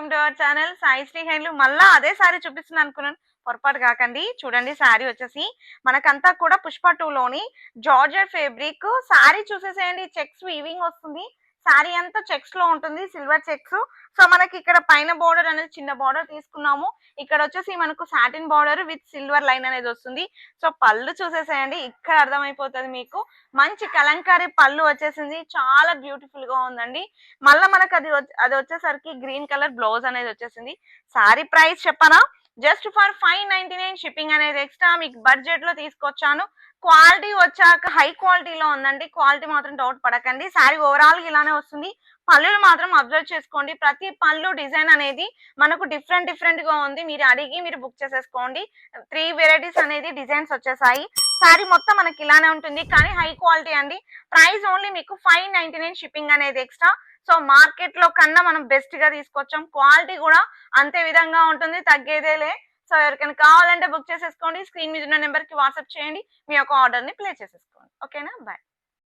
Welcome to our channel Sai Sri హైలు. మళ్ళా అదే సారీ చూపిస్తుంది అనుకున్నాను, పొరపాటు కాకండి. చూడండి సారీ వచ్చేసి మనకంతా కూడా పుష్ప 2 లోని జార్జెట్ ఫ్యాబ్రిక్ సారీ చూసేసేయండి. చెక్స్ వీవింగ్ వస్తుంది, సారీ అంతా చెక్స్ లో ఉంటుంది, సిల్వర్ చెక్స్. సో మనకి ఇక్కడ పైన బార్డర్ అనేది చిన్న బార్డర్ తీసుకున్నాము, ఇక్కడ వచ్చేసి మనకు satin border with silver line అనేది వస్తుంది. సో పళ్ళు చూసేసేయండి, ఇక్కడ అర్థమైపోతుంది మీకు. మంచి కలంకారీ పళ్ళు వచ్చేసింది, చాలా బ్యూటిఫుల్ గా ఉందండి. మళ్ళీ మనకు అది వచ్చేసరికి గ్రీన్ కలర్ బ్లౌజ్ అనేది వచ్చేసింది. సారీ ప్రైస్ చెప్పనా, జస్ట్ ఫర్ 599 షిప్పింగ్ అనేది ఎక్స్ట్రా. మీకు బడ్జెట్ లో తీసుకొచ్చాను. క్వాలిటీ వచ్చాక హై క్వాలిటీలో ఉందండి, క్వాలిటీ మాత్రం డౌట్ పడకండి. సారీ ఓవరాల్ గా ఇలానే వస్తుంది. పళ్ళులు మాత్రం అబ్జర్వ్ చేసుకోండి, ప్రతి పళ్ళు డిజైన్ అనేది మనకు డిఫరెంట్ గా ఉంది. మీరు అడిగి మీరు బుక్ చేసేసుకోండి. 3 వెరైటీస్ అనేది డిజైన్స్ వచ్చేసాయి. సారీ మొత్తం మనకి ఇలానే ఉంటుంది, కానీ హై క్వాలిటీ అండి. ప్రైస్ ఓన్లీ మీకు 599 షిప్పింగ్ అనేది ఎక్స్ట్రా. సో మార్కెట్ లో కన్నా మనం బెస్ట్ గా తీసుకొచ్చాం, క్వాలిటీ కూడా అంతే విధంగా ఉంటుంది, తగ్గేదేలే. సో ఎవరికైనా కావాలంటే బుక్ చేసేసుకోండి. స్క్రీన్ మీద ఉన్న నెంబర్ కి వాట్సాప్ చేయండి, మీ యొక్క ఆర్డర్ ని ప్లేస్ చేసేసుకోండి. ఓకేనా, బాయ్.